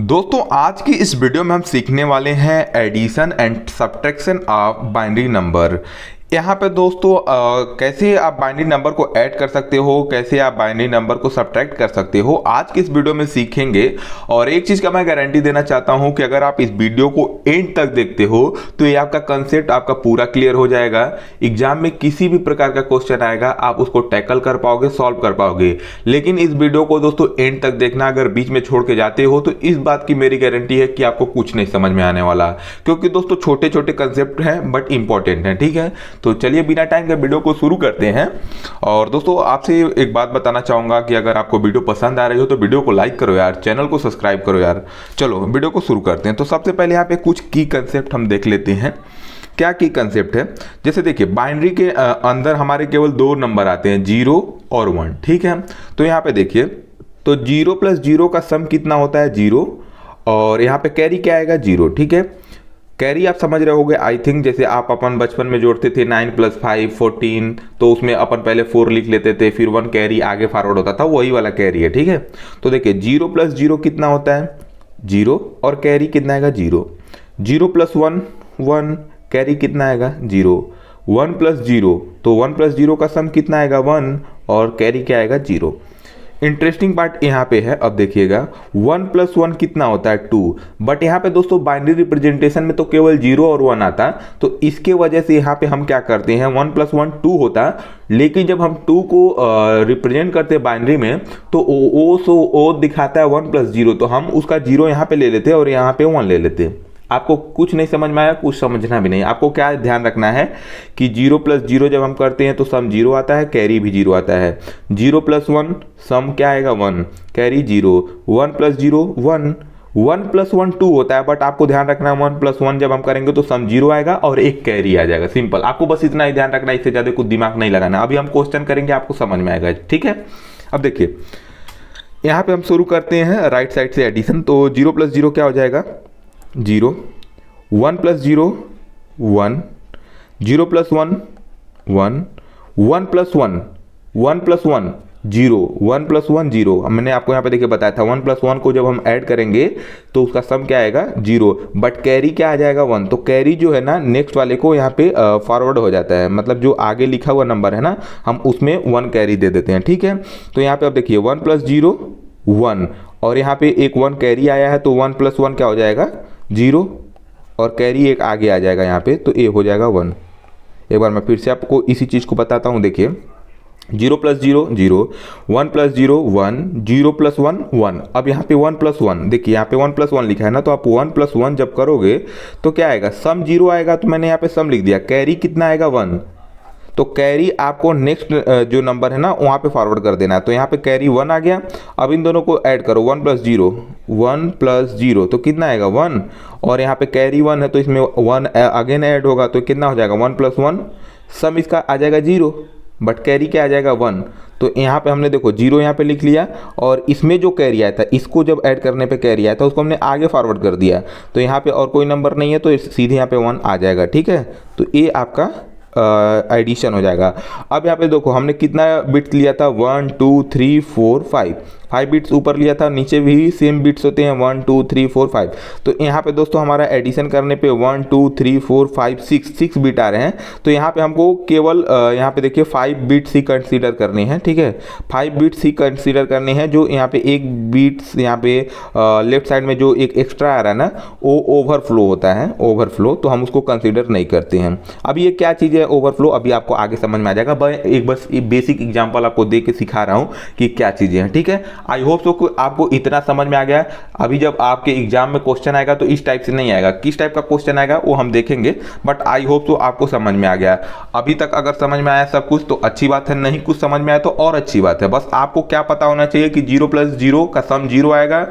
दोस्तों आज की इस वीडियो में हम सीखने वाले हैं addition and subtraction of binary number. यहाँ पे दोस्तों कैसे आप बाइनरी नंबर को ऐड कर सकते हो, कैसे आप बाइनरी नंबर को सब्ट्रैक्ट कर सकते हो, आज की इस वीडियो में सीखेंगे। और एक चीज़ का मैं गारंटी देना चाहता हूँ कि अगर आप इस वीडियो को एंड तक देखते हो तो ये आपका कंसेप्ट आपका पूरा क्लियर हो जाएगा। एग्जाम में किसी भी प्रकार का क्वेश्चन आएगा आप उसको टैकल कर पाओगे, सॉल्व कर पाओगे। लेकिन इस वीडियो को दोस्तों एंड तक देखना, अगर बीच में छोड़ के जाते हो तो इस बात की मेरी गारंटी है कि आपको कुछ नहीं समझ में आने वाला, क्योंकि दोस्तों छोटे छोटे कंसेप्ट हैं बट इंपॉर्टेंट हैं। ठीक है, तो चलिए बिना टाइम के वीडियो को शुरू करते हैं। और दोस्तों आपसे एक बात बताना चाहूंगा कि अगर आपको वीडियो पसंद आ रही हो तो वीडियो को लाइक करो यार, चैनल को सब्सक्राइब करो यार। चलो वीडियो को शुरू करते हैं। तो सबसे पहले यहाँ पे कुछ की कंसेप्ट हम देख लेते हैं। क्या की कंसेप्ट है, जैसे देखिए बाइनरी के अंदर हमारे केवल दो नंबर आते हैं, 0 और 1। ठीक है, तो यहाँ पे देखिए तो 0 + 0 का सम कितना होता है, 0। और यहाँ पे कैरी क्या आएगा, 0। ठीक है, कैरी आप समझ रहे होगे आई थिंक, जैसे आप अपन बचपन में जोड़ते थे 9 + 5 14, तो उसमें अपन पहले 4 लिख लेते थे, फिर 1 कैरी आगे फॉरवर्ड होता था, वही वाला कैरी है। ठीक है, तो देखिए 0 + 0 कितना होता है, 0। और कैरी कितना आएगा, 0। 0 + 1 1, कैरी कितना आएगा, 0। 1 + 0, तो 1 + 0 का सम कितना आएगा, 1। और कैरी क्या आएगा, 0। इंटरेस्टिंग पार्ट यहाँ पे है, अब देखिएगा 1 + 1 कितना होता है, 2। बट यहाँ पे दोस्तों बाइनरी रिप्रेजेंटेशन में तो केवल 0 और 1 आता, तो इसके वजह से यहाँ पे हम क्या करते हैं, 1 + 1 2 होता। लेकिन जब हम 2 को रिप्रेजेंट करते हैं बाइनरी में तो ओ दिखाता है 1 + 0, तो हम उसका 0 यहाँ पे ले लेते हैं और यहाँ पे 1 ले लेते हैं। आपको कुछ नहीं समझ में आया, कुछ समझना भी नहीं। आपको क्या ध्यान रखना है कि 0 + 0 जब हम करते हैं तो सम 0 आता है, कैरी भी 0 आता है। 0 + 1 सम क्या आएगा, 1, कैरी 0। 1 + 0 1, 1 + 1 2 होता है, बट आपको ध्यान रखना है 1 + 1 जब हम करेंगे तो सम 0 आएगा और एक कैरी आ जाएगा। सिंपल, आपको बस इतना ही ध्यान रखना है, इससे ज़्यादा कुछ दिमाग नहीं लगाना। अभी हम क्वेश्चन करेंगे, आपको समझ में आएगा। ठीक है, अब देखिए यहाँ पे हम शुरू करते हैं राइट साइड से एडिशन। तो 0 + 0 क्या हो जाएगा, 0। 1 + 0 1, 0 + 1 1, 1 + 1 1 + 1 0, 1 + 1 0। मैंने आपको यहाँ पे देखिए बताया था 1 + 1 को जब हम ऐड करेंगे तो उसका सम क्या आएगा, 0। बट कैरी क्या आ जाएगा, 1। तो कैरी जो है ना नेक्स्ट वाले को यहाँ पे फॉरवर्ड हो जाता है, मतलब जो आगे लिखा हुआ नंबर है ना हम उसमें 1 कैरी दे देते हैं। ठीक है, तो यहाँ पे अब देखिए 1 + 0 1, और यहाँ पे एक 1 कैरी आया है, तो 1 + 1 क्या हो जाएगा, 0। और कैरी एक आगे आ जाएगा यहाँ पे, तो ए हो जाएगा 1। एक बार मैं फिर से आपको इसी चीज़ को बताता हूँ। देखिए 0 + 0 0, 1 + 0 1, 0 + 1 1। अब यहाँ पे 1 + 1, देखिए यहाँ पे 1 + 1 लिखा है ना, तो आप 1 + 1 जब करोगे तो क्या आएगा, सम 0 आएगा। तो मैंने यहाँ पे सम लिख दिया, कैरी कितना आएगा, 1। तो कैरी आपको नेक्स्ट जो नंबर है ना वहाँ पे फॉरवर्ड कर देना है। तो यहाँ पे कैरी 1 आ गया। अब इन दोनों को ऐड करो, 1 + 0 1 + 0, तो कितना आएगा, 1। और यहाँ पे कैरी 1 है तो इसमें 1 अगेन ऐड होगा, तो कितना हो जाएगा, 1 + 1, सम इसका आ जाएगा 0, बट कैरी क्या आ जाएगा, 1। तो यहाँ पे हमने देखो 0 यहाँ पे लिख लिया, और इसमें जो कैरी आया था इसको जब ऐड करने पे कैरी आया था उसको हमने आगे फॉरवर्ड कर दिया। तो यहाँ पे और कोई नंबर नहीं है तो सीधे यहाँ पे 1 आ जाएगा। ठीक है, तो ये आपका एडिशन हो जाएगा। अब यहाँ पे देखो हमने कितना बिट्स लिया था, 1 2 3 4 5 बिट्स ऊपर लिया था, नीचे भी सेम बिट्स होते हैं 1 2 3 4 5। तो यहाँ पे दोस्तों हमारा एडिशन करने पे 1 2 3 4 5 6 बिट आ रहे हैं। तो यहाँ पे हमको केवल यहाँ पे देखिए 5 बिट्स ही कंसीडर करने हैं। ठीक है, 5 बिट्स ही कंसीडर करने हैं। जो यहाँ पे एक बिट्स यहाँ पे लेफ्ट साइड में जो एक एक्स्ट्रा आ रहा है ना वो ओवरफ्लो होता है, ओवरफ्लो, तो हम उसको कंसीडर नहीं करते हैं। अब ये क्या चीज़ है ओवरफ्लो, अभी आपको आगे समझ में आ जाएगा। एक बस बेसिक एग्जांपल आपको दे के सिखा रहा हूँ कि क्या चीज़ें हैं। ठीक है, आई होप सो आपको इतना समझ में आ गया। अभी जब आपके एग्जाम में क्वेश्चन आएगा तो इस टाइप से नहीं आएगा, किस टाइप का क्वेश्चन आएगा वो हम देखेंगे, बट आई होप सो आपको समझ में आ गया। अभी तक अगर समझ में आया सब कुछ तो अच्छी बात है, नहीं कुछ समझ में आया तो और अच्छी बात है। बस आपको क्या पता होना चाहिए कि 0 + 0 का सम 0 आएगा,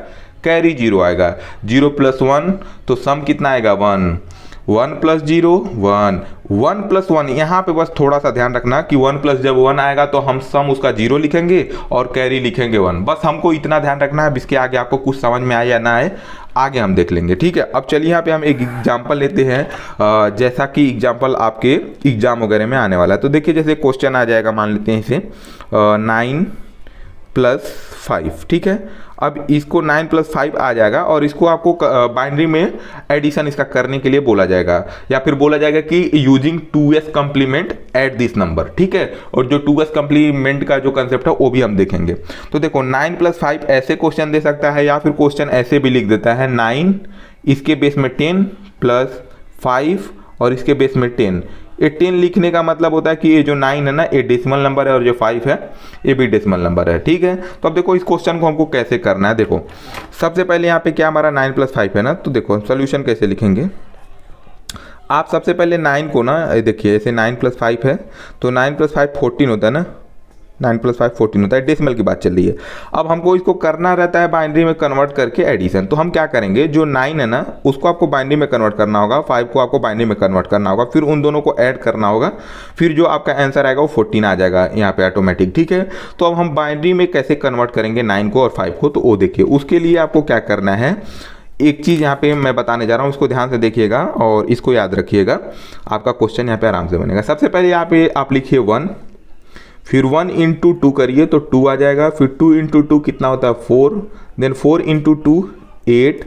कैरी 0 आएगा। 0 + 1 तो सम कितना आएगा, 1। 1 + 0 1, 1 + 1, यहाँ पे बस थोड़ा सा ध्यान रखना कि 1 + जब 1 आएगा तो हम सम उसका 0 लिखेंगे और कैरी लिखेंगे 1। बस हमको इतना ध्यान रखना है। इसके आगे आपको कुछ समझ में आए या ना आए आगे हम देख लेंगे। ठीक है, अब चलिए यहाँ पे हम एक एग्जाम्पल लेते हैं, जैसा कि एग्जाम्पल आपके एग्जाम वगैरह में आने वाला है। तो देखिए जैसे क्वेश्चन आ जाएगा, मान लेते हैं इसे 9 + 5। ठीक है, अब इसको 9 + 5 आ जाएगा और इसको आपको बाइनरी में एडिशन इसका करने के लिए बोला जाएगा, या फिर बोला जाएगा कि using 2s complement at this number, ठीक है। और जो 2s कंप्लीमेंट का जो कंसेप्ट है वो भी हम देखेंगे। तो देखो 9 + 5 ऐसे क्वेश्चन दे सकता है, या फिर क्वेश्चन ऐसे भी लिख देता है 9 इसके बेस में 10 + 5 और इसके बेस में 10। ये 10 लिखने का मतलब होता है कि ये जो 9 है ना ये डेसिमल नंबर है और जो 5 है ये भी डेसिमल नंबर है, ठीक है। तो अब देखो इस क्वेश्चन को हमको कैसे करना है। देखो सबसे पहले यहाँ पे क्या हमारा 9 + 5 है ना, तो देखो सोल्यूशन कैसे लिखेंगे। आप सबसे पहले 9 को ना देखिए, ऐसे 9 + 5 है तो 9 + 5 14 होता है ना, 9 + 5 14 होता है, डेसिमल की बात चल रही है। अब हमको इसको करना रहता है बाइनरी में कन्वर्ट करके एडिशन। तो हम क्या करेंगे, जो 9 है ना उसको आपको बाइनरी में कन्वर्ट करना होगा, 5 को आपको बाइनरी में कन्वर्ट करना होगा, फिर उन दोनों को ऐड करना होगा, फिर जो आपका आंसर आएगा वो 14 आ जाएगा यहाँ पे ऑटोमेटिक, ठीक है। तो अब हम बाइनरी में कैसे कन्वर्ट करेंगे 9 को और 5 को, तो वो देखिए उसके लिए आपको क्या करना है। एक चीज़ यहाँ पे मैं बताने जा रहा हूँ, उसको ध्यान से देखिएगा और इसको याद रखिएगा, आपका क्वेश्चन यहाँ पे आराम से बनेगा। सबसे पहले यहाँ पे आप लिखिए 1, फिर 1 × 2 करिए तो 2 आ जाएगा, फिर 2 × 2 कितना होता है 4, देन 4 × 2 8,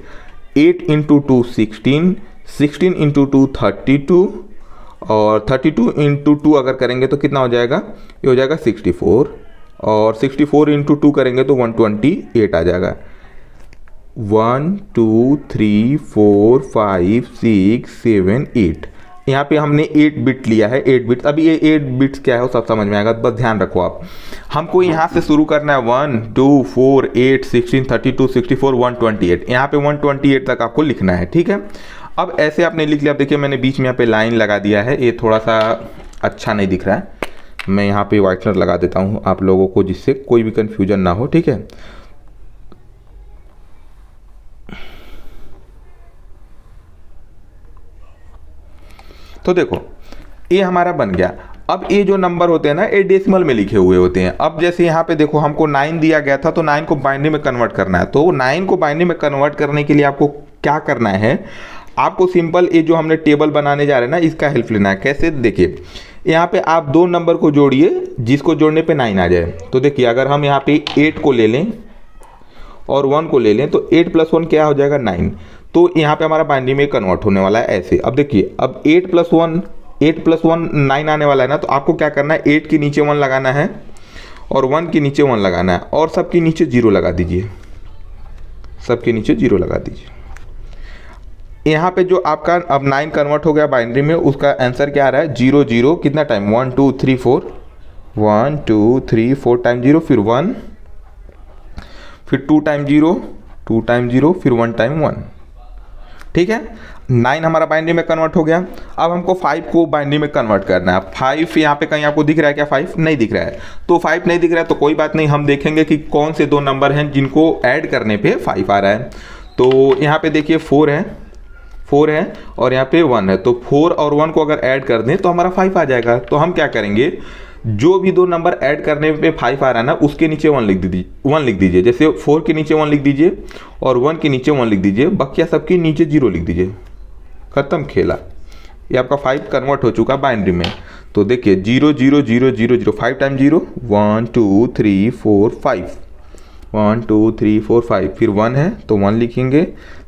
8 × 2 16, 16 × 2 32 और 32 × 2 अगर करेंगे तो कितना हो जाएगा, ये हो जाएगा 64 और 64 × 2 करेंगे तो 128 आ जाएगा। 1 2 3 4 5 6 7 8, यहाँ पे हमने 8 बिट लिया है, 8 बिट्स। अभी ये 8 बिट्स क्या है वो सब समझ में आएगा, बस ध्यान रखो आप। हमको यहाँ से शुरू करना है 1 2 4 8 16 32 64 128, यहाँ पे 128 तक आपको लिखना है, ठीक है। अब ऐसे आपने लिख लिया। अब देखिए मैंने बीच में यहाँ पे लाइन लगा दिया है, ये थोड़ा सा अच्छा नहीं दिख रहा है, मैं यहाँ पे व्हाइटनर लगा देता हूँ आप लोगों को, जिससे कोई भी कन्फ्यूजन ना हो, ठीक है। तो देखो ये हमारा बन गया। अब ये जो नंबर होते हैं ना ये डेसिमल में लिखे हुए होते हैं। अब जैसे यहाँ पे देखो हमको 9 दिया गया था तो 9 को बाइनरी में कन्वर्ट करना है। तो 9 को बाइनरी में कन्वर्ट करने के लिए आपको क्या करना है, आपको सिंपल ये जो हमने टेबल बनाने जा रहे हैं ना इसका हेल्प लेना है। कैसे, देखिए यहाँ पे आप दो नंबर को जोड़िए जिसको जोड़ने पे 9 आ जाए। तो देखिए अगर हम यहाँ पे 8 को ले लें और 1 को ले लें तो 8 + 1 क्या हो जाएगा 9। तो यहाँ पे हमारा बाइनरी में कन्वर्ट होने वाला है ऐसे। अब देखिए अब 8 + 1 9 आने वाला है ना, तो आपको क्या करना है 8 के नीचे 1 लगाना है और 1 के नीचे 1 लगाना है और सबके नीचे 0 लगा दीजिए, सबके नीचे 0 लगा दीजिए। यहाँ पे जो आपका अब 9 कन्वर्ट हो गया बाइनरी में, उसका आंसर क्या आ रहा है 0 0 कितना टाइम 1 2 3 4 1 2 3 4 टाइम 0, फिर 1, फिर 2 टाइम 0 2 टाइम 0, फिर 1 टाइम 1, ठीक है। 9 हमारा बाइनरी में कन्वर्ट हो गया। अब हमको 5 को बाइनरी में कन्वर्ट करना है। 5 यहाँ पे कहीं आपको दिख रहा है क्या, 5 नहीं दिख रहा है। तो 5 नहीं दिख रहा है तो कोई बात नहीं, हम देखेंगे कि कौन से दो नंबर हैं जिनको ऐड करने पे 5 आ रहा है। तो यहाँ पे देखिए 4 है और यहाँ पे 1 है, तो 4 और 1 को अगर ऐड कर दें तो हमारा 5 आ जाएगा। तो हम क्या करेंगे, जो भी दो नंबर ऐड करने पे 5 आ रहा है ना उसके नीचे 1 लिख दीजिए। जैसे 4 के नीचे 1 लिख दीजिए और 1 के नीचे 1 लिख दीजिए, बाकी सबके नीचे 0 लिख दीजिए, खत्म खेला। ये आपका 5 कन्वर्ट हो चुका बाइनरी में। तो देखिए 0 0 0 0 0 5 टाइम 0 1 2 3 4 5 1 2 3 4 5, फिर 1 है तो 1 लिखेंगे,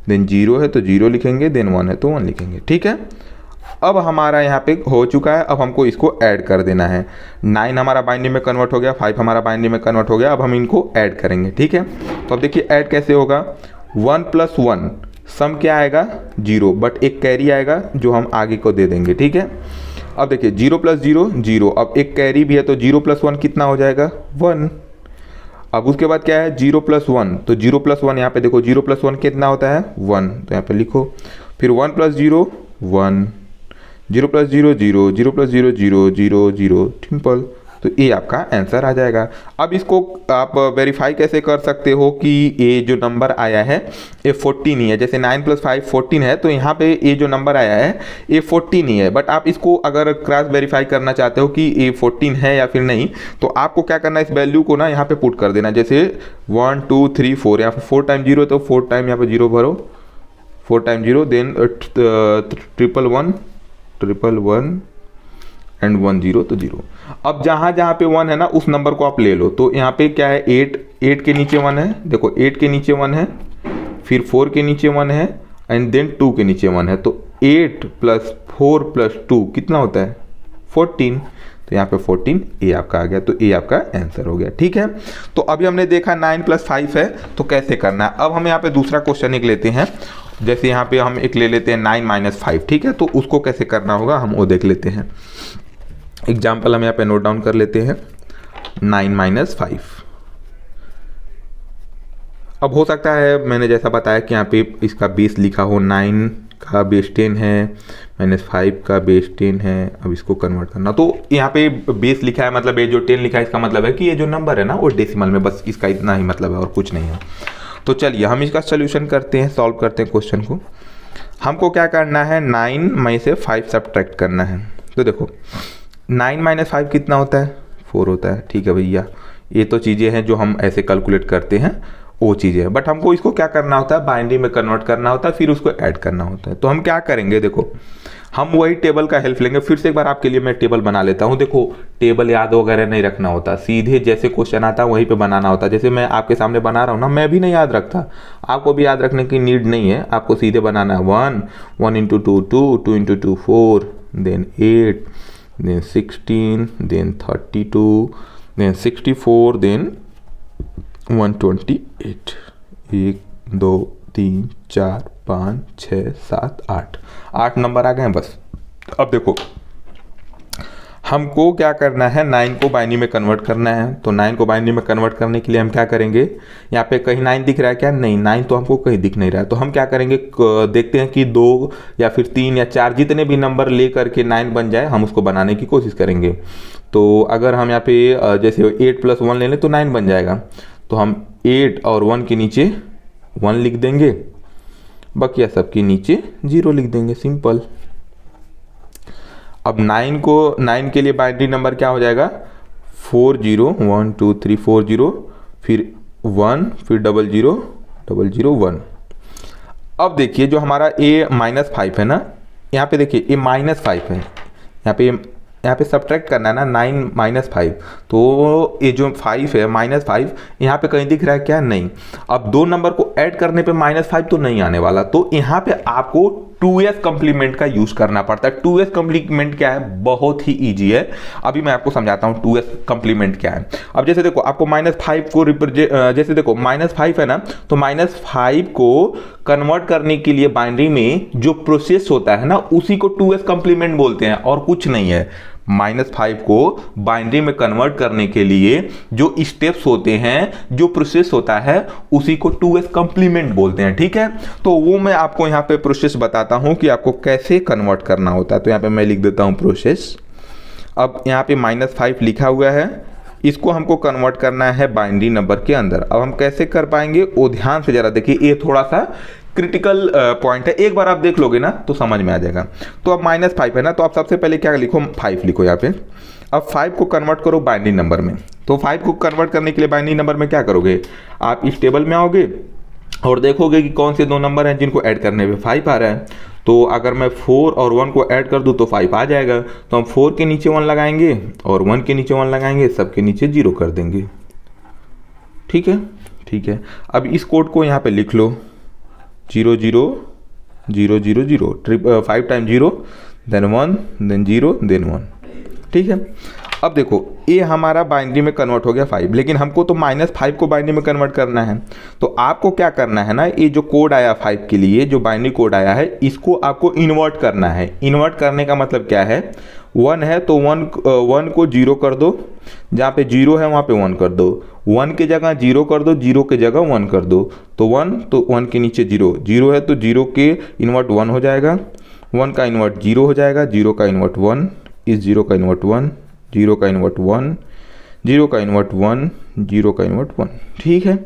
देन 0 है तो 0 लिखेंगे, देन 1 है तो 1 लिखेंगे, ठीक है। अब हमारा यहाँ पे हो चुका है। अब हमको इसको ऐड कर देना है। 9 हमारा बाइनरी में कन्वर्ट हो गया, 5 हमारा बाइनरी में कन्वर्ट हो गया। अब हम इनको ऐड करेंगे, ठीक है। तो अब देखिए ऐड कैसे होगा, 1 + 1 सम क्या आएगा 0, बट एक कैरी आएगा जो हम आगे को दे देंगे, ठीक है। अब देखिए 0 + 0 0, अब एक कैरी भी है तो 0 + 1 कितना हो जाएगा 1। अब उसके बाद क्या है 0 + 1, तो 0 + 1 यहाँ पे देखो 0 + 1 कितना होता है 1, तो यहाँ पे लिखो। फिर 1 + 0 1, 0 + 0 0, 0 + 0 0 0 0, सिंपल। तो ये आपका आंसर आ जाएगा। अब इसको आप वेरीफाई कैसे कर सकते हो कि ये जो नंबर आया है ये 14 ही है। जैसे 9 + 5 14 है, तो यहाँ पे ये जो नंबर आया है ये 14 ही है। बट आप इसको अगर क्रॉस वेरीफाई करना चाहते हो कि ये 14 है या फिर नहीं, तो आपको क्या करना है, इस वैल्यू को ना यहाँ पे पुट कर देना। जैसे 1 2 3 4, यहाँ पे 4 टाइम 0 तो 4 टाइम यहाँ पे 0 भरो, 4 टाइम 0, देन 1 1 1 1 एंड 1 0 तो 0। अब जहाँ जहाँ पे 1 है ना उस नंबर को आप ले लो। तो यहाँ पे क्या है 8 के नीचे 1 है, देखो 8 के नीचे 1 है, फिर 4 के नीचे 1 है एंड देन 2 के नीचे 1 है। तो 8 + 4 + 2 कितना होता है 14। तो यहाँ पे 14 ए आपका आ गया। तो ए आपका आंसर हो गया। ठीक है, तो अभी हमने देखा 9 + 5 है तो कैसे करना है। अब हम यहाँ पे दूसरा क्वेश्चन एक लेते हैं। जैसे यहाँ पे हम एक ले लेते हैं 9 - 5। ठीक है, तो उसको कैसे करना होगा हम वो देख लेते हैं। एग्जाम्पल हम यहाँ पे नोट डाउन कर लेते हैं 9 - 5। अब हो सकता है मैंने जैसा बताया कि यहाँ पे इसका बेस लिखा हो, 9 का बेस 10 है, -5 का बेस 10 है। अब इसको कन्वर्ट करना, तो यहाँ पे बेस लिखा है मतलब ये जो 10 लिखा है इसका मतलब है कि ये जो नंबर है ना वो डेसिमल में, बस इसका इतना ही मतलब है और कुछ नहीं है। तो चलिए हम इसका सोल्यूशन करते हैं, सॉल्व करते हैं क्वेश्चन को। हमको क्या करना है 9 में से 5 सब्ट्रैक्ट करना है। तो देखो 9 - 5 कितना होता है 4 होता है। ठीक है भैया, ये तो चीज़ें हैं जो हम ऐसे कैलकुलेट करते हैं, वो चीज़ें हैं। बट हमको इसको क्या करना होता है बाइनरी में कन्वर्ट करना होता है, फिर उसको ऐड करना होता है। तो हम क्या करेंगे, देखो हम वही टेबल का हेल्प लेंगे। फिर से एक बार आपके लिए मैं टेबल बना लेता हूँ। देखो टेबल याद वगैरह नहीं रखना होता, सीधे जैसे क्वेश्चन आता है वहीं पे बनाना होता है। जैसे मैं आपके सामने बना रहा हूँ ना, मैं भी नहीं याद रखता, आपको भी याद रखने की नीड नहीं है। आपको सीधे बनाना है 1 × 2 2, 2 × 2 4, then 8, then 16, then 32, then 64, then 128। 1 2 3 4 5 6 7 8 number आ गए हैं बस। अब देखो हमको क्या करना है 9 को बाइनरी में कन्वर्ट करना है। तो 9 को बाइनरी में कन्वर्ट करने के लिए हम क्या करेंगे, यहाँ पे कहीं 9 दिख रहा है क्या, नहीं 9 तो हमको कहीं दिख नहीं रहा है। तो हम क्या करेंगे, देखते हैं कि 2 या फिर 3 या 4 जितने भी नंबर ले करके 9 बन जाए हम उसको बनाने की कोशिश करेंगे। तो अगर हम यहाँ पे जैसे 8 + 1 ले लें तो 9 बन जाएगा। तो हम 8 और 1 के नीचे 1 लिख देंगे, बाकी सब के नीचे 0 लिख देंगे, सिंपल। अब 9 के लिए बाइनरी नंबर क्या हो जाएगा 4 0 1 2 3 4 0, फिर 1, फिर 0 0 0 0 1। अब देखिए जो हमारा A-5 है ना, यहाँ पे देखिए A-5 है, यहाँ पे सब्ट्रैक्ट करना है ना 9 - 5। तो ये जो 5 है -5 यहाँ पे कहीं दिख रहा है क्या, नहीं। अब दो नंबर को ऐड करने पे -5 तो नहीं आने वाला। तो यहाँ पे आपको 2s कम्प्लीमेंट का यूज करना पड़ता है। 2s कम्प्लीमेंट क्या है, बहुत ही इजी है। अभी मैं आपको समझाता हूँ 2s कम्प्लीमेंट क्या है। अब जैसे देखो आपको -5 को जैसे देखो -5 है ना, तो -5 को कन्वर्ट करने के लिए बाइनरी में जो प्रोसेस होता है ना उसी को 2s कम्प्लीमेंट बोलते हैं और कुछ नहीं है। -5 को बाइनरी में कन्वर्ट करने के लिए जो स्टेप्स होते हैं, जो प्रोसेस होता है उसी को 2s कम्प्लीमेंट बोलते हैं। ठीक है, तो वो मैं आपको यहाँ पे प्रोसेस बताता हूँ कि आपको कैसे कन्वर्ट करना होता है। तो यहाँ पे मैं लिख देता हूँ प्रोसेस। अब यहाँ पे -5 लिखा हुआ है, इसको हमको कन्वर्ट करना है बाइनरी नंबर के अंदर। अब हम कैसे कर पाएंगे वो ध्यान से जरा देखिए, ये थोड़ा सा क्रिटिकल पॉइंट है। एक बार आप देख लोगे ना तो समझ में आ जाएगा। तो अब -5 है ना, तो आप सबसे पहले क्या लिखो 5 लिखो यहाँ पे। अब 5 को कन्वर्ट करो बाइनरी नंबर में। तो 5 को कन्वर्ट करने के लिए बाइनरी नंबर में क्या करोगे, आप इस टेबल में आओगे और देखोगे कि कौन से दो नंबर हैं जिनको ऐड करने पे 5 आ रहा है। तो अगर मैं 4 और 1 को ऐड कर दूं तो 5 आ जाएगा। तो हम 4 के नीचे 1 लगाएंगे और 1 के नीचे 1 लगाएंगे, सबके नीचे 0 कर देंगे। ठीक है, ठीक है। अब इस कोड को यहाँ पे लिख लो 0 0 0 0 0, 5 टाइम 0, देन 1, देन 0, देन 1। ठीक है, अब देखो ये हमारा बाइनरी में कन्वर्ट हो गया 5, लेकिन हमको तो -5 को बाइनरी में कन्वर्ट करना है। तो आपको क्या करना है ना, ये जो कोड आया 5 के लिए, जो बाइनरी कोड आया है, इसको आपको इन्वर्ट करना है। इन्वर्ट करने का मतलब क्या है, 1 है तो 1 को 0 कर दो, जहाँ पे 0 है वहाँ पे 1 कर दो, 1 के जगह 0 कर दो, 0 के जगह 1 कर दो। तो 1 के नीचे 0, 0 है तो 0 के इन्वर्ट 1 हो जाएगा, 1 का इन्वर्ट 0 हो जाएगा, 0 का इन्वर्ट 1, इस 0 का इन्वर्ट 1, 0 का इन्वर्ट 1, 0 का इन्वर्ट 1, 0 का इन्वर्ट 1। ठीक है,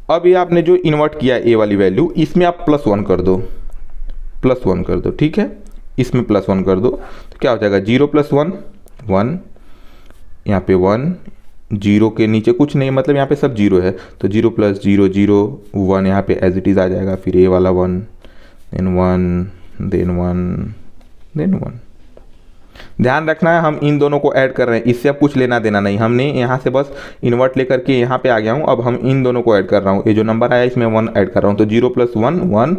अब ये आपने जो इन्वर्ट किया ए वाली वैल्यू, इसमें आप +1 कर दो, +1 कर दो। ठीक है, इसमें +1 कर दो तो क्या हो जाएगा 0 + 1 1, यहाँ पे 1, 0 के नीचे कुछ नहीं, मतलब यहाँ पे सब 0 है। तो 0 + 0 0 1 यहाँ पे एज इट इज़ आ जाएगा। फिर ए वाला 1, देन 1, देन 1, देन 1। ध्यान रखना है हम इन दोनों को ऐड कर रहे हैं, इससे अब कुछ लेना देना नहीं, हमने यहाँ से बस इन्वर्ट लेकर के यहाँ पे आ गया हूँ। अब हम इन दोनों को ऐड कर रहा हूँ, ये जो नंबर आया इसमें 1 ऐड कर रहा हूँ, तो 0 + 1 1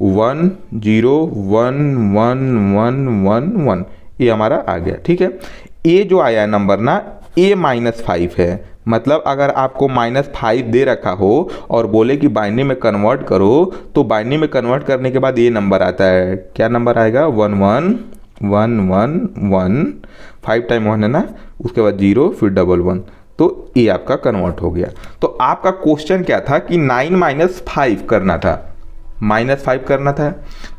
1 0 1 1 1 1 1 ये हमारा आ गया। ठीक है, ये जो आया है नंबर ना a -5 है, मतलब अगर आपको -5 दे रखा हो और बोले कि बाइनरी में कन्वर्ट करो, तो बाइनरी में कन्वर्ट करने के बाद ये नंबर आता है, क्या नंबर आएगा 1 1 1 1 1, 5 टाइम 1 है ना, उसके बाद 0 फिर 1 1, तो ये आपका कन्वर्ट हो गया। तो आपका क्वेश्चन क्या था कि 9 - 5 करना था, -5 करना था।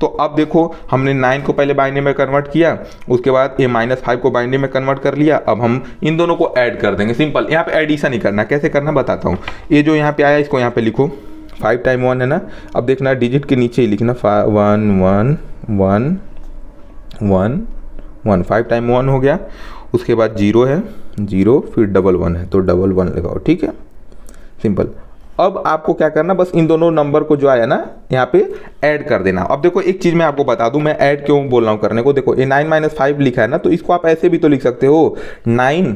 तो अब देखो हमने 9 को पहले बाइनरी में कन्वर्ट किया, उसके बाद ये -5 को बाइनरी में कन्वर्ट कर लिया। अब हम इन दोनों को ऐड कर देंगे, सिंपल। यहाँ पे एडिशन ही करना, कैसे करना बताता हूँ। ये जो यहाँ पे आया इसको यहाँ पे लिखो, 5 टाइम 1 है ना, अब देखना डिजिट के नीचे ही लिखना 1 1 1 1 1, 5 टाइम 1 हो गया, उसके बाद 0 है 0 फिर 1 1 है, तो 1 1 लगाओ। ठीक है, सिंपल। अब आपको क्या करना, बस इन दोनों नंबर को जो आया ना यहाँ पे ऐड कर देना। अब देखो एक चीज़ मैं आपको बता दूं, मैं ऐड क्यों बोल रहा हूँ करने को। देखो ये 9 - 5 लिखा है ना, तो इसको आप ऐसे भी तो लिख सकते हो, 9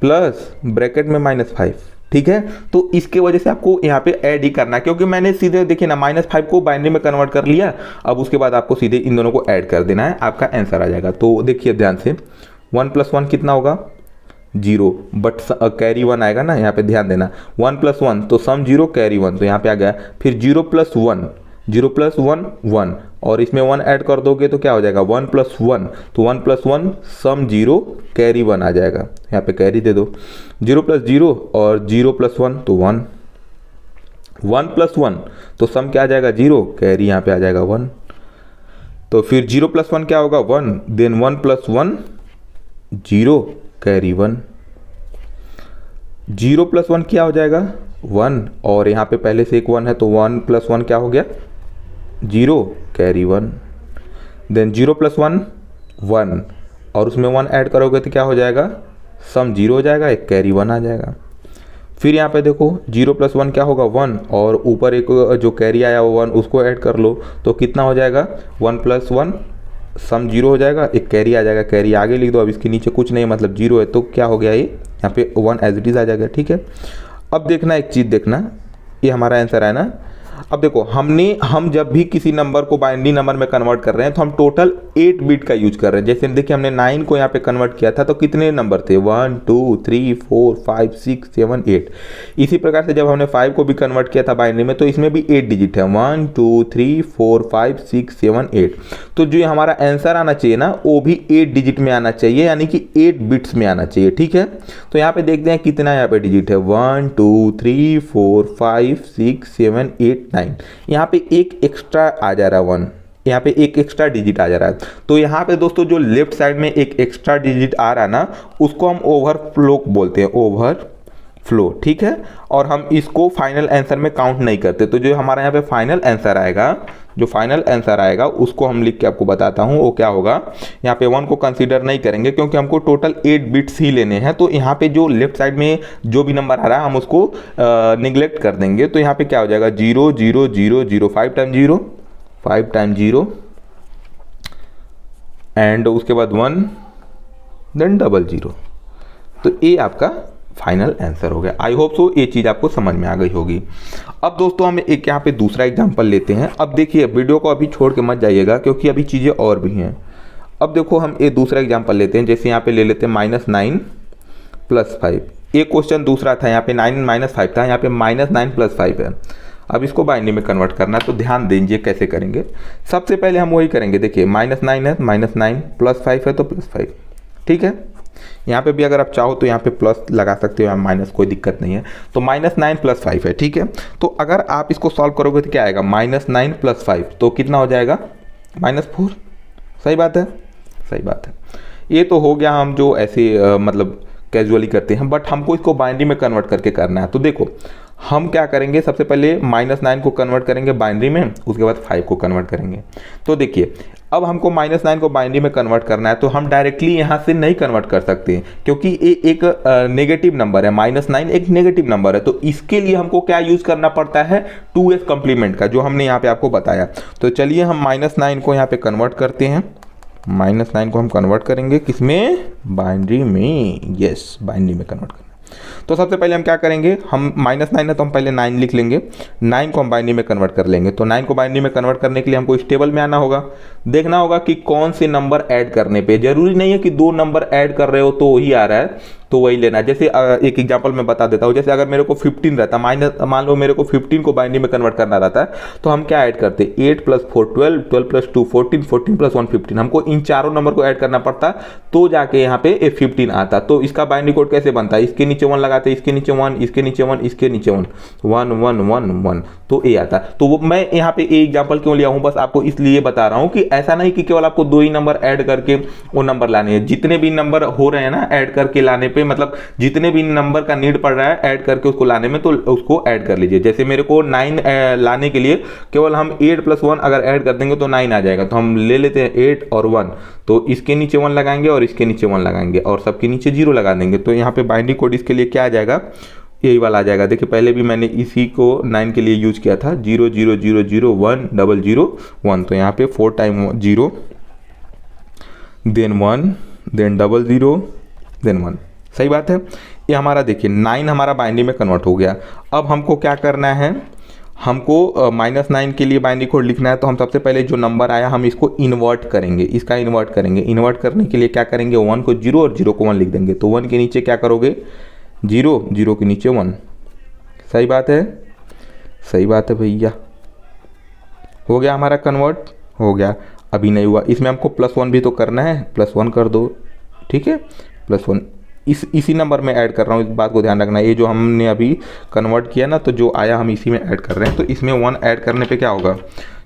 प्लस ब्रैकेट में -5। ठीक है, तो इसके वजह से आपको यहाँ पे ऐड ही करना है, क्योंकि मैंने सीधे देखिए ना -5 को बाइनरी में कन्वर्ट कर लिया। अब उसके बाद आपको सीधे इन दोनों को ऐड कर देना है, आपका आंसर आ जाएगा। तो देखिए ध्यान से, 1 + 1 कितना होगा 0, बट कैरी 1 आएगा ना, यहाँ पे ध्यान देना, 1 + 1 तो सम 0 कैरी 1, तो यहाँ पे आ गया। फिर 0 + 1 0 + 1 1, और इसमें 1 ऐड कर दोगे तो क्या हो जाएगा 1 + 1, तो 1 + 1 सम 0 कैरी 1 आ जाएगा, यहाँ पे कैरी दे दो। 0 + 0 और 0 + 1 तो 1, 1 + 1 तो सम क्या आ जाएगा 0, कैरी यहाँ पे आ जाएगा 1। तो फिर 0 + 1 क्या होगा 1, देन 1 + 1 0 कैरी 1, 0 + 1 क्या हो जाएगा 1, और यहाँ पे पहले से एक 1 है, तो 1 + 1 क्या हो गया 0 कैरी 1, देन 0 + 1 1, और उसमें 1 ऐड करोगे तो क्या हो जाएगा सम 0 हो जाएगा, एक कैरी 1 आ जाएगा। फिर यहाँ पे देखो 0 + 1 क्या होगा 1, और ऊपर एक जो कैरी आया वो 1 उसको ऐड कर लो, तो कितना हो जाएगा 1 + 1 सम 0 हो जाएगा, एक कैरी आ जाएगा, कैरी आगे लिख दो। अब इसके नीचे कुछ नहीं मतलब 0 है, तो क्या हो गया ये यहाँ पे 1 एज इट इज़ आ जाएगा। ठीक है, अब देखना एक चीज़ देखना, ये हमारा आंसर है ना। अब देखो हम जब भी किसी नंबर को बाइनरी नंबर में कन्वर्ट कर रहे हैं तो हम टोटल 8 बिट का यूज कर रहे हैं। जैसे देखिए हमने 9 को यहाँ पे कन्वर्ट किया था, तो कितने नंबर थे 1 2 3 4 5 6 7 8। इसी प्रकार से जब हमने 5 को भी कन्वर्ट किया था बाइनरी में, तो इसमें भी 8 डिजिट है, 1 2 3 4 5 6 7 8। तो जो हमारा आंसर आना चाहिए ना वो भी 8 डिजिट में आना चाहिए, यानी कि 8 बिट्स में आना चाहिए। ठीक है, तो यहाँ पे देखते हैं कितना यहाँ पे डिजिट है, 1 2 3 4 5 6 7 8 9। यहाँ पे एक एक्स्ट्रा आ जा रहा है 1, यहाँ पे एक एक्स्ट्रा डिजिट आ जा रहा है। तो यहाँ पे दोस्तों जो लेफ्ट साइड में एक एक्स्ट्रा डिजिट आ रहा है ना, उसको हम ओवरफ्लो बोलते हैं, ओवरफ्लो। ठीक है, और हम इसको फाइनल आंसर में काउंट नहीं करते। तो जो हमारा यहाँ पे फाइनल आंसर आएगा, जो फाइनल आंसर आएगा उसको हम लिख के आपको बताता हूँ वो क्या होगा। यहाँ पे 1 को कंसीडर नहीं करेंगे क्योंकि हमको टोटल 8 बिट्स ही लेने हैं। तो यहाँ पे जो लेफ्ट साइड में जो भी नंबर आ रहा है हम उसको निगलेक्ट कर देंगे। तो यहाँ पे क्या हो जाएगा 0 0 0 0, 5 टाइम 0 5 टाइम 0, एंड उसके बाद 1 देन 00। तो ये आपका फाइनल आंसर हो गया। आई होप सो ये चीज़ आपको समझ में आ गई होगी। अब दोस्तों हम एक यहाँ पे दूसरा एग्जांपल लेते हैं। अब देखिए वीडियो को अभी छोड़ के मत जाइएगा क्योंकि अभी चीज़ें और भी हैं। अब देखो हम एक दूसरा एग्जांपल लेते हैं, जैसे यहाँ पे ले लेते हैं -9 + 5। एक क्वेश्चन दूसरा था, यहाँ पे 9 - 5 था, यहाँ पे -9 + 5 है। अब इसको बाइनरी में कन्वर्ट करना है, तो ध्यान दीजिए कैसे करेंगे। सबसे पहले हम वही करेंगे, देखिए -9 है, -9 + 5 है तो +5। ठीक है, यहाँ पे भी अगर आप चाहो तो यहाँ पे प्लस लगा सकते हो, माइनस, कोई दिक्कत नहीं है। तो -9 + 5 है। ठीक है, तो अगर आप इसको सॉल्व करोगे तो क्या आएगा -9 + 5 तो कितना हो जाएगा -4। सही बात है, सही बात है। ये तो हो गया हम जो ऐसे मतलब कैजुअली करते हैं, बट हमको इसको बाइनरी में कन्वर्ट करके करना है। तो देखो हम क्या करेंगे, सबसे पहले -9 को कन्वर्ट करेंगे बाइनरी में, उसके बाद 5 को कन्वर्ट करेंगे। तो देखिए अब हमको -9 को बाइनरी में कन्वर्ट करना है, तो हम डायरेक्टली यहाँ से नहीं कन्वर्ट कर सकते क्योंकि ये एक नेगेटिव नंबर है, -9 एक नेगेटिव नंबर है। तो इसके लिए हमको क्या यूज़ करना पड़ता है 2s कम्प्लीमेंट का, जो हमने यहाँ पे आपको बताया। तो चलिए हम -9 को यहाँ पे कन्वर्ट करते हैं -9 को हम कन्वर्ट करेंगे किसमें, बाइनरी में। यस, बाइनरी में कन्वर्ट करना। तो सबसे पहले हम क्या करेंगे, हम -9 है तो हम पहले 9 लिख लेंगे, 9 को हम बाइनरी में कन्वर्ट कर लेंगे। तो 9 को बाइनरी में कन्वर्ट करने के लिए हमको इस टेबल में आना होगा, देखना होगा कि कौन से नंबर ऐड करने पे, जरूरी नहीं है कि 2 नंबर ऐड कर रहे हो तो वही आ रहा है तो वही लेना है। जैसे एक एग्जांपल मैं बता देता हूँ, जैसे अगर मेरे को 15 रहता, मान लो मेरे को 15 को बाइनरी में कन्वर्ट करना रहता है, तो हम क्या ऐड करते, 8 + 4 12, 12 + 2 14, 14 + 1 15। हमको इन चारों नंबर को ऐड करना पड़ता तो जाके यहाँ पे 15 आता। तो इसका बाइनरी कोड कैसे बनता है, इसके नीचे 1 लगाते, इसके नीचे 1, इसके नीचे 1, इसके नीचे 1 1 1 1 1, तो ए आता। तो वो मैं यहाँ पे ए एग्जाम्पल क्यों लिया हूँ, बस आपको इसलिए बता रहा हूँ कि ऐसा नहीं कि केवल आपको 2 ही नंबर ऐड करके वो नंबर लाने हैं, जितने भी नंबर हो रहे हैं ना ऐड करके लाने पे, मतलब जितने भी नंबर का नीड पड़ रहा है ऐड करके उसको लाने में, तो उसको ऐड कर लीजिए। जैसे मेरे को 9 लाने के लिए केवल हम 8 + 1 अगर ऐड कर देंगे तो 9 आ जाएगा। तो हम ले लेते हैं 8 और 1, तो इसके नीचे 1 लगाएंगे और इसके नीचे 1 लगाएंगे और सबके नीचे 0 लगा देंगे। तो यहाँ पे बाइनरी कोड इसके लिए क्या आ जाएगा, यही वाला आ जाएगा। देखिए पहले भी मैंने इसी को 9 के लिए यूज किया था, 0 0 0 0 1 0 0 1। तो यहाँ पे 4 टाइम 0 देन 1 देन 0 0 देन 1, सही बात है। ये हमारा देखिए 9 हमारा बाइनरी में कन्वर्ट हो गया। अब हमको क्या करना है, हमको -9 के लिए बाइनरी कोड लिखना है। तो हम सबसे पहले जो नंबर आया हम इसको इन्वर्ट करेंगे, इसका इन्वर्ट करेंगे। इन्वर्ट करने के लिए क्या करेंगे, 1 को 0 और 0 को 1 लिख देंगे। तो 1 के नीचे क्या करोगे, 0 0 के नीचे 1, सही बात है, सही बात है भैया। हो गया हमारा कन्वर्ट, हो गया। अभी नहीं हुआ, इसमें हमको +1 भी तो करना है, +1 कर दो, ठीक है, +1 इसी नंबर में ऐड कर रहा हूँ, इस बात को ध्यान रखना। ये जो हमने अभी कन्वर्ट किया ना, तो जो आया हम इसी में ऐड कर रहे हैं। तो इसमें 1 ऐड करने पे क्या होगा,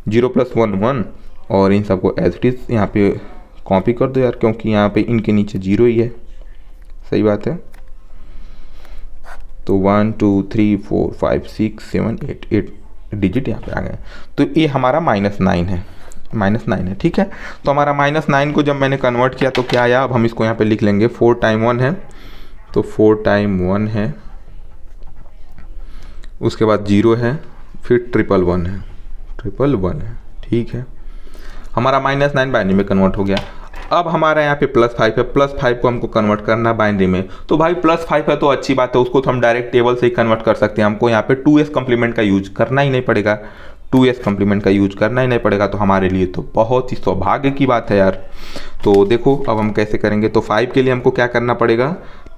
0 + 1 1, और इन सबको एज इट इज यहाँ पे कॉपी कर दो यार, क्योंकि यहाँ पे इनके नीचे 0 ही है, सही बात है। तो 1 2 3 4 5 6 7 8 डिजिट यहाँ पे आ गए। तो ये हमारा -9 है, -9 है, ठीक है। तो हमारा -9 को जब मैंने कन्वर्ट किया तो क्या आया, अब हम इसको यहाँ पे लिख लेंगे। 4 टाइम 1 है, तो 4 टाइम 1 है, उसके बाद 0 है, फिर 111 है, 111 है, ठीक है। हमारा -9 बाइनरी में कन्वर्ट हो गया। अब हमारा यहाँ पे +5 है, +5 को हमको कन्वर्ट करना है बाइनरी में। तो भाई +5 है तो अच्छी बात है, उसको तो हम डायरेक्ट टेबल से ही कन्वर्ट कर सकते हैं। हमको यहाँ पे 2s कम्प्लीमेंट का यूज करना ही नहीं पड़ेगा, 2s कम्प्लीमेंट का यूज करना ही नहीं पड़ेगा। तो हमारे लिए तो बहुत ही सौभाग्य की बात है यार। तो देखो अब हम कैसे करेंगे। तो 5 के लिए हमको क्या करना पड़ेगा,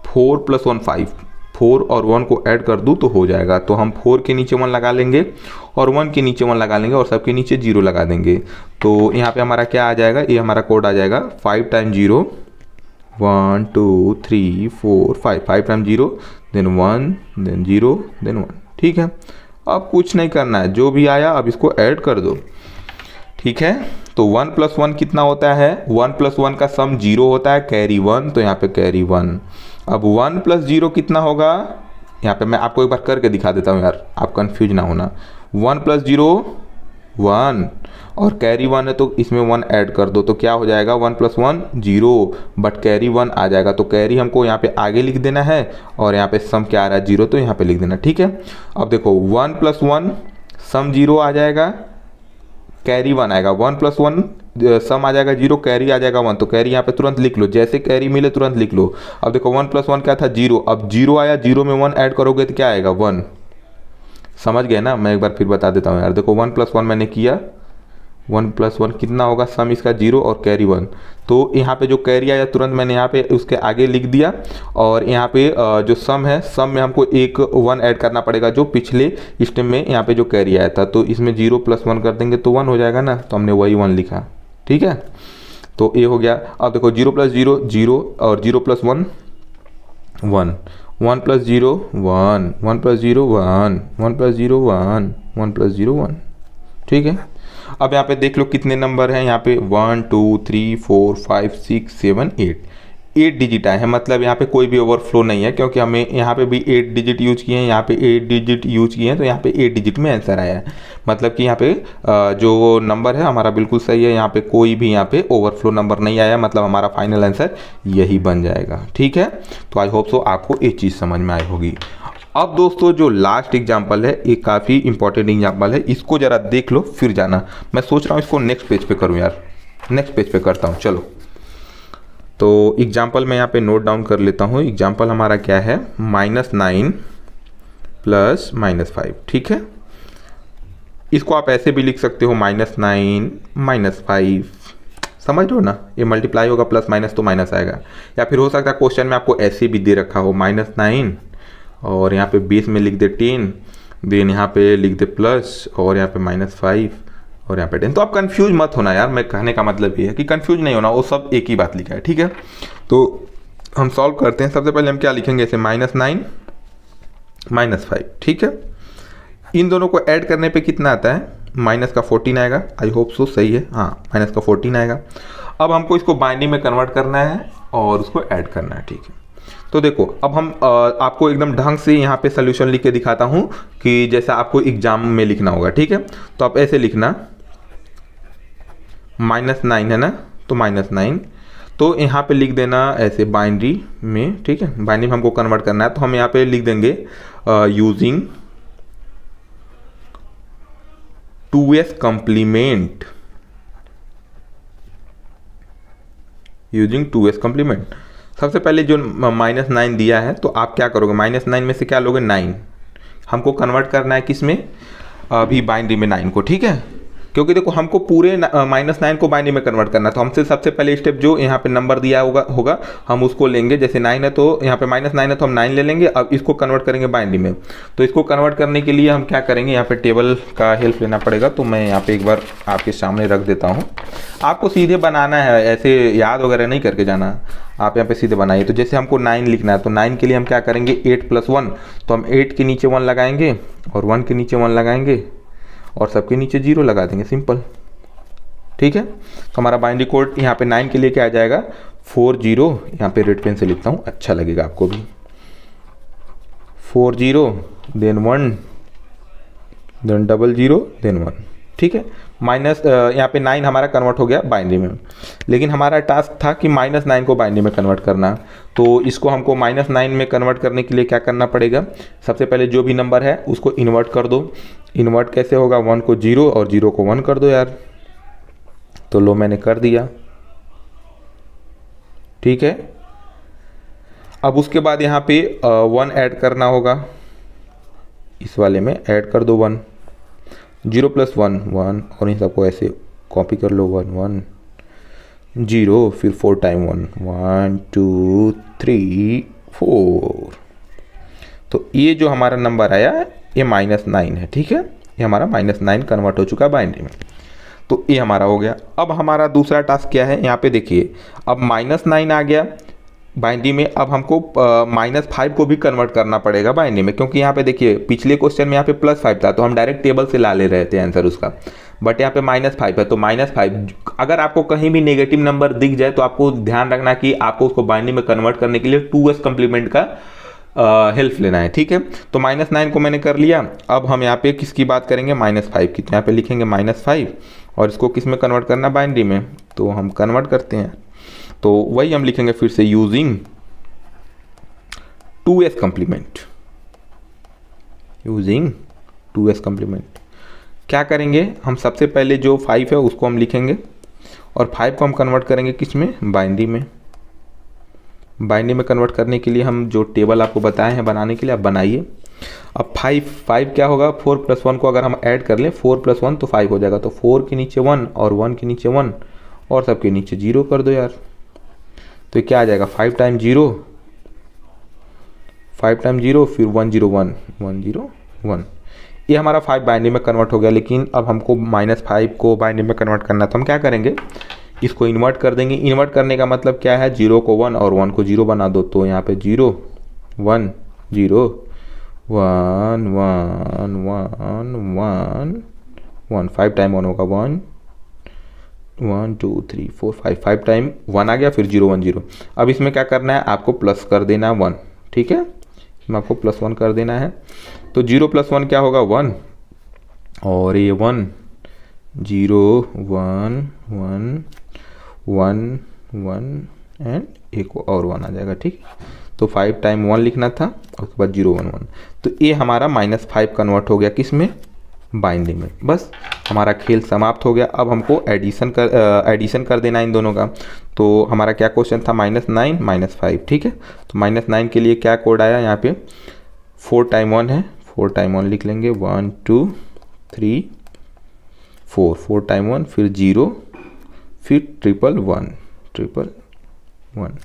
4 + 1 5, 4 और 1 को ऐड कर दूँ तो हो जाएगा। तो हम 4 के नीचे 1 लगा लेंगे और 1 के नीचे 1 लगा लेंगे और सबके नीचे 0 लगा देंगे। तो यहाँ पे हमारा क्या आ जाएगा, ये हमारा कोड आ जाएगा 5 time 0 1 2 3 4 5, 5 time 0 then 1 then 0 then 1, ठीक है। अब कुछ नहीं करना है, जो भी आया अब इसको ऐड कर दो, ठीक है। तो 1 + 1 कितना होता है, 1 + 1 का सम 0 होता है, कैरी 1, तो यहाँ पे कैरी 1। अब 1 + 0 कितना होगा, यहाँ पे मैं आपको एक बार करके दिखा देता हूँ यार, आप कंफ्यूज ना होना। 1 + 0 1 और कैरी 1 है तो इसमें 1 ऐड कर दो, तो क्या हो जाएगा, 1 + 1 0, बट कैरी 1 आ जाएगा। तो कैरी हमको यहाँ पे आगे लिख देना है और यहाँ पे सम क्या आ रहा है 0, तो यहाँ पे लिख देना, ठीक है। अब देखो 1 + 1 सम 0 आ जाएगा, कैरी 1 आएगा, 1 + 1 सम आ जाएगा 0, कैरी आ जाएगा 1, तो कैरी यहाँ पे तुरंत लिख लो, जैसे कैरी मिले तुरंत लिख लो। अब देखो 1 + 1 क्या था 0, अब 0 आया, 0 में 1 ऐड करोगे तो क्या आएगा 1, समझ गए ना। मैं एक बार फिर बता देता हूँ यार, देखो 1 + 1 मैंने किया, 1 + 1 कितना होगा, सम इसका 0 और कैरी 1। तो यहाँ पे जो कैरी आया तुरंत मैंने यहाँ पे उसके आगे लिख दिया, और यहाँ पे जो सम है, सम में हमको एक 1 ऐड करना पड़ेगा जो पिछले स्टेप में यहाँ पे जो कैरी आया था। तो इसमें 0 + 1 कर देंगे तो 1 हो जाएगा ना, तो हमने वही 1 लिखा, ठीक है। तो ये हो गया। अब देखो 0 + 0 0 और 0 + 1 1, 1 + 0 1, 1 + 0 1, 1 + 0 1, 1 + 0 1, ठीक है। अब यहाँ पे देख लो कितने नंबर हैं, यहाँ पे 1 2 3 4 5 6 7 8 डिजिट आए हैं, मतलब यहाँ पे कोई भी ओवरफ्लो नहीं है, क्योंकि हमें यहाँ पे भी 8 डिजिट यूज किए हैं, यहाँ पे 8 डिजिट यूज किए हैं, तो यहाँ पे 8 डिजिट में आंसर आया है। मतलब कि यहाँ पे जो नंबर है हमारा बिल्कुल सही है, यहाँ पे कोई भी यहाँ पे ओवरफ्लो नंबर नहीं आया, मतलब हमारा फाइनल आंसर यही बन जाएगा, ठीक है। तो आई होप सो आपको एक चीज़ समझ में आई होगी। अब दोस्तों जो लास्ट एग्जाम्पल है ये काफ़ी इंपॉर्टेंट एग्जाम्पल है, इसको ज़रा देख लो फिर जाना। मैं सोच रहा हूँ इसको नेक्स्ट पेज पे करूँ यार, नेक्स्ट पेज पे करता हूँ। चलो, तो एग्जाम्पल मैं यहाँ पे नोट डाउन कर लेता हूँ। एग्जाम्पल हमारा क्या है, -9 प्लस -5, ठीक है। इसको आप ऐसे भी लिख सकते हो, -9 -5, समझ लो ना, ये मल्टीप्लाई होगा, प्लस माइनस तो माइनस आएगा। या फिर हो सकता है क्वेश्चन में आपको ऐसे भी दे रखा हो, -9 और यहाँ पे बीच में लिख दे 10, देन यहाँ पे लिख दे प्लस और यहाँ पे -5 और यहाँ पे 10। तो आप कंफ्यूज मत होना यार, मैं कहने का मतलब ये है कि कंफ्यूज नहीं होना, वो सब एक ही बात लिखा है, ठीक है। तो हम सॉल्व करते हैं। सबसे पहले हम क्या लिखेंगे, ऐसे -9 -5, ठीक है। इन दोनों को ऐड करने पे कितना आता है, माइनस का 14 आएगा। आई होप सो सही है, हाँ माइनस का 14 आएगा। अब हमको इसको बाइंडिंग में कन्वर्ट करना है और उसको ऐड करना है, ठीक है। तो देखो, अब हम आपको एकदम ढंग से यहाँ पे सोल्यूशन लिख के दिखाता हूँ कि जैसा आपको एग्जाम में लिखना होगा, ठीक है। तो आप ऐसे लिखना, -9 है ना, तो -9, तो यहाँ पे लिख देना ऐसे बाइनरी में, ठीक है। बाइनरी में हमको कन्वर्ट करना है, तो हम यहाँ पे लिख देंगे using 2s complement, using 2s complement. सबसे पहले जो -9 दिया है, तो आप क्या करोगे, -9 में से क्या लोगे, 9। हमको कन्वर्ट करना है किस में, अभी बाइनरी में 9 को, ठीक है। क्योंकि देखो हमको पूरे -9 को बाइनरी में कन्वर्ट करना है, तो हमसे सबसे पहले स्टेप जो यहाँ पे नंबर दिया होगा हम उसको लेंगे। जैसे 9 है तो यहाँ पे -9 है तो हम 9 ले लेंगे। अब इसको कन्वर्ट करेंगे बाइनरी में। तो इसको कन्वर्ट करने के लिए हम क्या करेंगे, यहाँ पे टेबल का हेल्प लेना पड़ेगा। तो मैं यहाँ पे एक बार आपके सामने रख देता हूँ। आपको सीधे बनाना है, ऐसे याद वगैरह नहीं करके जाना, आप यहाँ पे सीधे बनाइए। तो जैसे हमको 9 लिखना है, तो 9 के लिए हम क्या करेंगे, 8 + 1, तो हम 8 के नीचे 1 लगाएंगे और 1 के नीचे 1 लगाएंगे और सबके नीचे 0 लगा देंगे, सिंपल, ठीक है। तो हमारा बाइनरी कोड यहाँ पे 9 के लिए क्या आ जाएगा, 40, यहाँ पे रेड पेन से लिखता हूँ, अच्छा लगेगा आपको भी, 40 देन 1 देन 00 देन 1, ठीक है। माइनस यहाँ पे 9 हमारा कन्वर्ट हो गया बाइनरी में, लेकिन हमारा टास्क था कि -9 को बाइनरी में कन्वर्ट करना। तो इसको हमको -9 में कन्वर्ट करने के लिए क्या करना पड़ेगा, सबसे पहले जो भी नंबर है उसको इन्वर्ट कर दो। इन्वर्ट कैसे होगा, 1 को 0 और 0 को 1 कर दो यार। तो लो मैंने कर दिया, ठीक है। अब उसके बाद यहाँ पे 1 ऐड करना होगा, इस वाले में ऐड कर दो 1, 0 + 1 1 और इन सबको ऐसे कॉपी कर लो, 1 1 0 फिर 4 टाइम 1 1 2 3 4। तो ये जो हमारा नंबर आया ये -9 है, ठीक है। ये हमारा -9 कन्वर्ट हो चुका है बाइनरी में। तो ये हमारा हो गया। अब हमारा दूसरा टास्क क्या है, यहाँ पे देखिए, अब -9 आ गया बाइनरी में। अब हमको -5 को भी कन्वर्ट करना पड़ेगा बाइनरी में, क्योंकि यहाँ पे देखिए पिछले क्वेश्चन में यहाँ पे +5 था, तो हम डायरेक्ट टेबल से ला ले रहे थे आंसर उसका, बट यहाँ पे -5 है। तो -5, अगर आपको कहीं भी नेगेटिव नंबर दिख जाए तो आपको ध्यान रखना कि आपको उसको बाइनरी में कन्वर्ट करने के लिए 2s कॉम्प्लीमेंट का हेल्प लेना है, ठीक है। तो -9 को मैंने कर लिया। अब हम यहाँ पे किसकी बात करेंगे, -5 की। तो यहाँ पे लिखेंगे -5 और इसको किस में कन्वर्ट करना, बाइनरी में। तो हम कन्वर्ट करते हैं, तो वही हम लिखेंगे फिर से, using 2s complement, using 2s complement. क्या करेंगे, हम सबसे पहले जो 5 है उसको हम लिखेंगे और 5 को हम कन्वर्ट करेंगे किस में, बाइनरी में। बाइनरी में कन्वर्ट करने के लिए हम जो टेबल आपको बताए हैं बनाने के लिए, आप बनाइए। अब 5 क्या होगा, 4 + 1 को अगर हम ऐड कर लें, 4 + 1 तो 5 हो जाएगा। तो 4 के नीचे 1 और 1 के नीचे 1 और सबके नीचे 0 कर दो यार। तो क्या आ जाएगा, 5 टाइम 0 फिर 1 0 1 1 0 1। ये हमारा 5 बाइनरी में कन्वर्ट हो गया। लेकिन अब हमको -5 को बाइनरी में कन्वर्ट करना, तो हम क्या करेंगे, इसको इन्वर्ट कर देंगे। इन्वर्ट करने का मतलब क्या है, 0 को 1 और 1 को 0 बना दो। तो यहाँ पे 0 1 0 1 1 1 1 1, 5 टाइम 1 होगा 1 1 2 3 4 5, 5 टाइम 1 आ गया, फिर 0 1 0। अब इसमें क्या करना है, आपको प्लस कर देना 1, ठीक है। इसमें आपको +1 कर देना है। तो 0 + 1 क्या होगा, 1, और ये 1 0 1 1 1 1 एंड एक और 1 आ जाएगा, ठीक। तो 5 टाइम 1 लिखना था, उसके बाद 0 1 1। तो ये हमारा -5 कन्वर्ट हो गया किस में, बाइनरी में। बस हमारा खेल समाप्त हो गया। अब हमको एडिशन कर देना इन दोनों का। तो हमारा क्या क्वेश्चन था, -9 -5, ठीक है। तो -9 के लिए क्या कोड आया यहाँ पे, 4 टाइम 1 है, 4 टाइम 1 लिख लेंगे, 1 2 3 4, 4 टाइम 1, फिर 0, फिर 111 111।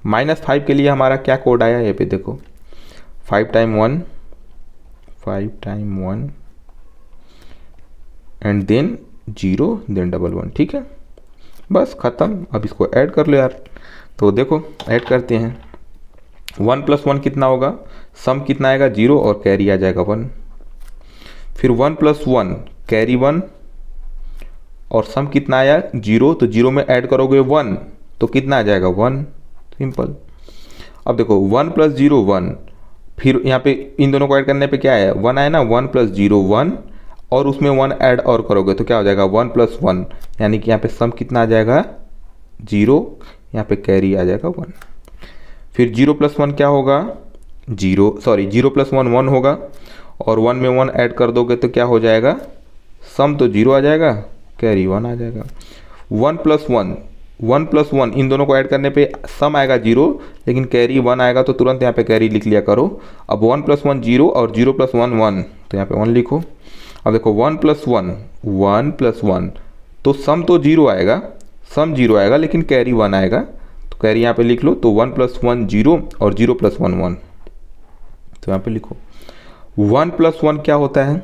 -5 के लिए हमारा क्या कोड आया, ये पे देखो, 5 टाइम 1 एंड देन 0 देन 11, ठीक है। बस ख़त्म। अब इसको ऐड कर लो यार। तो देखो ऐड करते हैं, 1 + 1 कितना होगा, सम कितना आएगा 0 और कैरी आ जाएगा 1। फिर 1 + 1 कैरी 1 और सम कितना आया 0, तो 0 में ऐड करोगे 1 तो कितना आ जाएगा 1, सिंपल। अब देखो 1 + 0 1, फिर यहाँ पे इन दोनों को ऐड करने पे क्या आया 1 आया ना, 1 + 0 1 और उसमें 1 ऐड और करोगे तो क्या हो जाएगा 1 + 1, यानी कि यहाँ पे सम कितना आ जाएगा 0, यहाँ पे कैरी आ जाएगा 1। फिर 0 + 1 क्या होगा 0 + 1 1 होगा और 1 में 1 ऐड कर दोगे तो क्या हो जाएगा, सम तो 0 आ जाएगा, कैरी 1 आ जाएगा। 1 + 1 इन दोनों को ऐड करने पे सम आएगा 0 लेकिन कैरी 1 आएगा, तो तुरंत यहाँ पे कैरी लिख लिया करो। अब 1 + 1 0 और 0 + 1 1, तो यहाँ पे 1 लिखो। अब देखो 1 + 1 तो सम तो 0 आएगा, सम 0 आएगा लेकिन कैरी 1 आएगा, तो कैरी यहाँ पे लिख लो। तो 1 + 1 0 और 0 + 1 1, तो यहाँ पे लिखो 1 + 1 क्या होता है,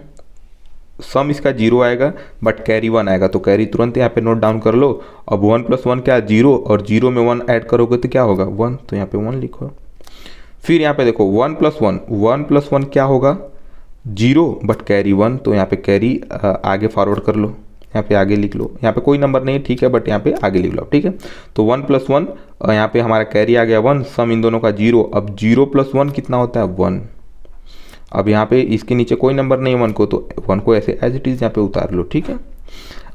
सम इसका 0 आएगा बट कैरी 1 आएगा, तो कैरी तुरंत यहाँ पे नोट डाउन कर लो। अब 1 + 1 क्या 0 और 0 में 1 ऐड करोगे तो क्या होगा 1, तो यहाँ पे 1 लिखो। फिर यहाँ पे देखो 1 + 1 क्या होगा 0 बट कैरी 1, तो यहाँ पे कैरी आगे फॉरवर्ड कर लो, यहाँ पे आगे लिख लो। यहाँ पे कोई नंबर नहीं है, ठीक है, बट यहाँ पे आगे लिख लो, ठीक है। तो 1 + 1 यहाँ पे हमारा कैरी आ गया 1, सम इन दोनों का 0। अब 0 + 1 कितना होता है 1। अब यहाँ पे इसके नीचे कोई नंबर नहीं है 1 को, तो 1 को ऐसे एज इट इज़ यहाँ पे उतार लो, ठीक है।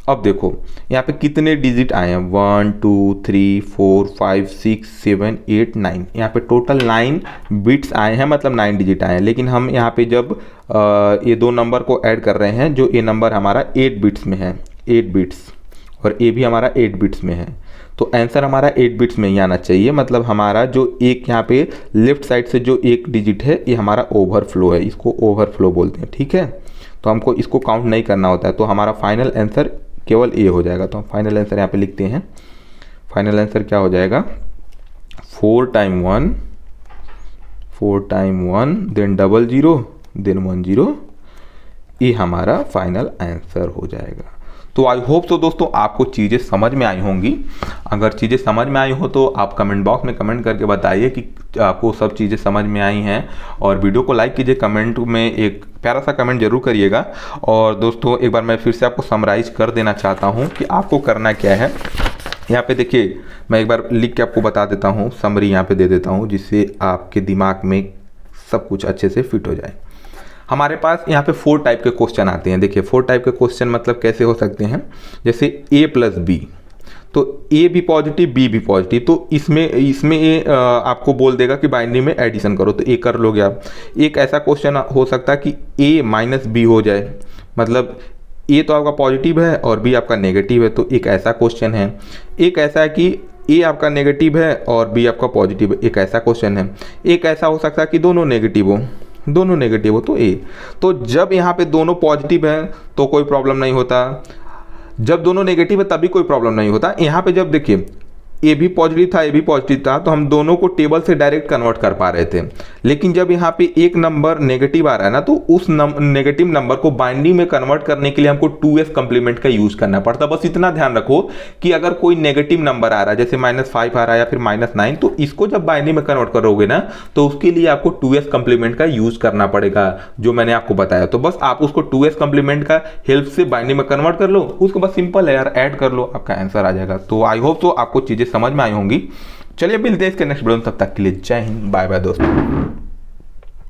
अब देखो यहाँ पे कितने डिजिट आए हैं, 1 2 3 4 5 6 7 8 9, यहाँ पे टोटल 9 बिट्स आए हैं, मतलब 9 डिजिट आए हैं। लेकिन हम यहाँ पे जब ये दो नंबर को ऐड कर रहे हैं, जो ये नंबर हमारा 8 बिट्स में है, 8 बिट्स, और ये भी हमारा 8 बिट्स में है, तो आंसर हमारा 8 बिट्स में ही आना चाहिए। मतलब हमारा जो एक यहाँ पे लेफ्ट साइड से जो एक डिजिट है ये हमारा ओवरफ्लो है, इसको ओवरफ्लो बोलते हैं, ठीक है। तो हमको इसको काउंट नहीं करना होता है, तो हमारा फाइनल आंसर केवल ए हो जाएगा। तो हम फाइनल आंसर यहाँ पे लिखते हैं। फाइनल आंसर क्या हो जाएगा 4 टाइम 1 देन 00 देन 10, ये हमारा फाइनल आंसर हो जाएगा। तो आई होप तो दोस्तों आपको चीज़ें समझ में आई होंगी। अगर चीज़ें समझ में आई हो तो आप कमेंट बॉक्स में कमेंट करके बताइए कि आपको सब चीज़ें समझ में आई हैं, और वीडियो को लाइक कीजिए, कमेंट में एक प्यारा सा कमेंट जरूर करिएगा। और दोस्तों एक बार मैं फिर से आपको समराइज कर देना चाहता हूँ कि आपको करना क्या है। यहाँ पे देखिए, मैं एक बार लिख के आपको बता देता हूँ, समरी यहाँ पे दे देता हूँ, जिससे आपके दिमाग में सब कुछ अच्छे से फिट हो जाए। हमारे पास यहाँ पे 4 टाइप के क्वेश्चन आते हैं। देखिए 4 टाइप के क्वेश्चन मतलब कैसे हो सकते हैं, जैसे A + B, तो A भी पॉजिटिव B भी पॉजिटिव, तो इसमें ये आपको बोल देगा कि बाइनरी में एडिशन करो, तो A कर लोगे आप। एक ऐसा क्वेश्चन हो सकता है कि A - B हो जाए, मतलब A तो आपका पॉजिटिव है और B आपका नेगेटिव है, तो एक ऐसा क्वेश्चन है। एक ऐसा है कि A आपका नेगेटिव है और B आपका पॉजिटिव है, एक ऐसा क्वेश्चन है। एक ऐसा हो सकता है कि दोनों नेगेटिव हो तो A। तो जब यहाँ पे दोनों पॉजिटिव हैं तो कोई प्रॉब्लम नहीं होता, जब दोनों नेगेटिव है तभी कोई प्रॉब्लम नहीं होता। यहाँ पे जब देखिए ए भी पॉजिटिव था, ए भी पॉजिटिव था, तो हम दोनों को टेबल से डायरेक्ट कन्वर्ट कर पा रहे थे। लेकिन जब यहाँ पे एक नंबर नेगेटिव आ रहा है ना, तो उस नेगेटिव नंबर को बाइनरी में कन्वर्ट करने के लिए हमको 2s कंप्लीमेंट का यूज करना पड़ता है। बस इतना ध्यान रखो कि अगर कोई नेगेटिव नंबर आ रहा है, जैसे -5 आ रहा है या फिर -9, तो इसको जब बाइनरी में कन्वर्ट करोगे ना, तो उसके लिए आपको 2s कंप्लीमेंट का यूज करना पड़ेगा, जो मैंने आपको बताया। तो बस आप उसको 2s कंप्लीमेंट का हेल्प से बाइनरी में कन्वर्ट कर लो, उसको बस सिंपल है यार, ऐड कर लो, आपका आंसर आ जाएगा। तो आई होप तो आपको चीजें समझ में आई होंगी। चलिए मिलते हैं इसके नेक्स्ट वीडियो में, तब तक के लिए जय हिंद, बाय बाय दोस्तों।